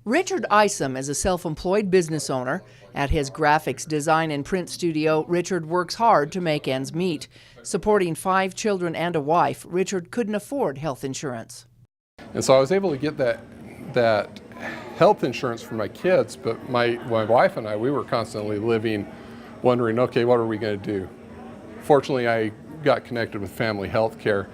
Richard Isom is a self-employed business owner. At his graphics design and print studio, Richard works hard to make ends meet. Supporting 5 children and a wife, Richard couldn't afford health insurance. And so I was able to get that health insurance for my kids, but my wife and I, we were constantly living, wondering, okay, what are we going to do? Fortunately, I got connected with Family Healthcare,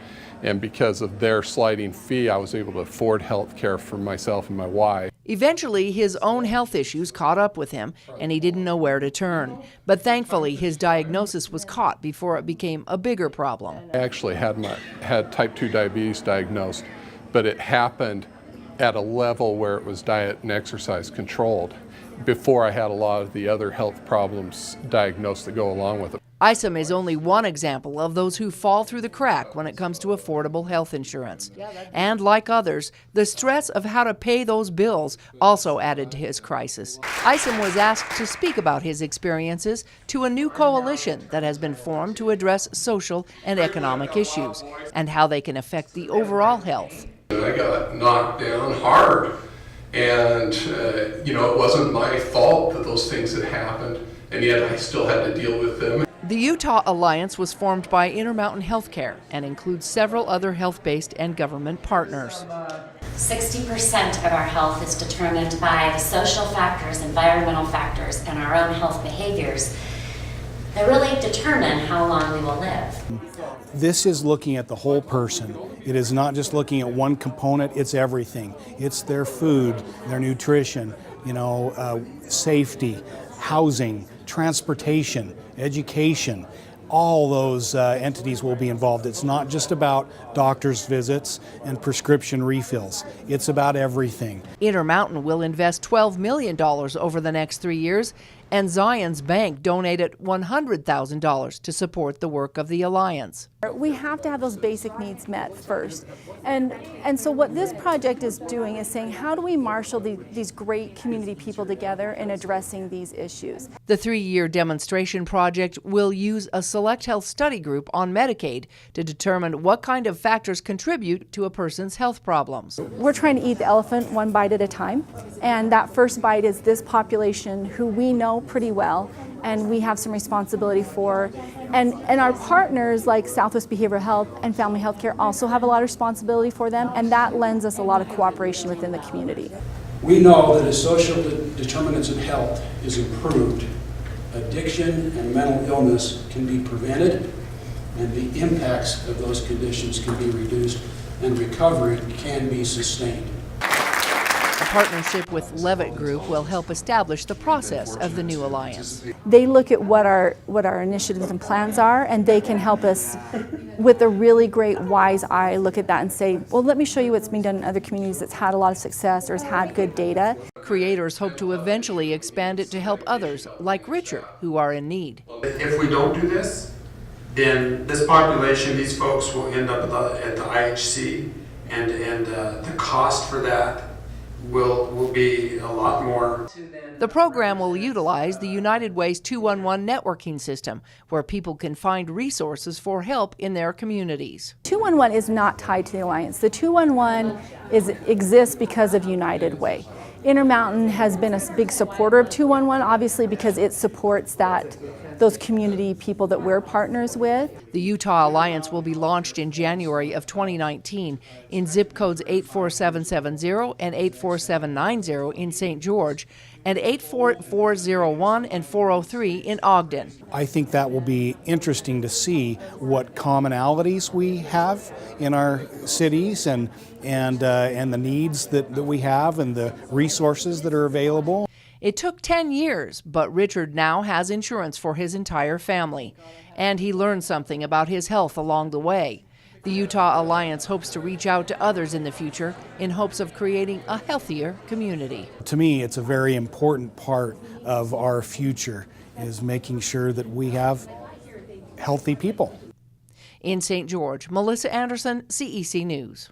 and because of their sliding fee, I was able to afford health care for myself and my wife. Eventually, his own health issues caught up with him, and he didn't know where to turn. But thankfully, his diagnosis was caught before it became a bigger problem. I actually had type 2 diabetes diagnosed, but it happened at a level where it was diet and exercise controlled before I had a lot of the other health problems diagnosed that go along with it. Isom is only one example of those who fall through the crack when it comes to affordable health insurance. And like others, the stress of how to pay those bills also added to his crisis. Isom was asked to speak about his experiences to a new coalition that has been formed to address social and economic issues and how they can affect the overall health. I got knocked down hard, and it wasn't my fault that those things had happened, and yet I still had to deal with them. The Utah Alliance was formed by Intermountain Healthcare and includes several other health-based and government partners. 60% of our health is determined by the social factors, environmental factors, and our own health behaviors that really determine how long we will live. This is looking at the whole person. It is not just looking at one component, it's everything. It's their food, their nutrition, safety, housing, transportation, education. All those entities will be involved. It's not just about doctor's visits and prescription refills. It's about everything. Intermountain will invest $12 million over the next 3 years, and Zion's Bank donated $100,000 to support the work of the Alliance. We have to have those basic needs met first. And so what this project is doing is saying, how do we marshal these great community people together in addressing these issues? The 3-year demonstration project will use a select health study group on Medicaid to determine what kind of factors contribute to a person's health problems. We're trying to eat the elephant one bite at a time, and that first bite is this population who we know pretty well and we have some responsibility for. And our partners like Southwest Behavioral Health and Family Healthcare also have a lot of responsibility for them, and that lends us a lot of cooperation within the community. We know that as social determinants of health is improved, addiction and mental illness can be prevented, and the impacts of those conditions can be reduced, and recovery can be sustained. A partnership with Levitt Group will help establish the process of the new alliance. They look at what our initiatives and plans are, and they can help us with a really great wise eye look at that and say, well, let me show you what's being done in other communities that's had a lot of success or has had good data. Creators hope to eventually expand it to help others like Richard who are in need. If we don't do this, then this population, these folks will end up at the IHC, and the cost for that will be a lot more. The program will utilize the United Way's 211 networking system, where people can find resources for help in their communities. 211 is not tied to the Alliance. The 211 exists because of United Way. Intermountain has been a big supporter of 211, obviously, because it supports those community people that we're partners with. The Utah Alliance will be launched in January of 2019 in zip codes 84770 and 84790 in St. George and 84401 and 403 in Ogden. I think that will be interesting to see what commonalities we have in our cities and the needs that we have and the resources that are available. It took 10 years, but Richard now has insurance for his entire family, and he learned something about his health along the way. The Utah Alliance hopes to reach out to others in the future in hopes of creating a healthier community. To me, it's a very important part of our future, is making sure that we have healthy people. In St. George, Melissa Anderson, CEC News.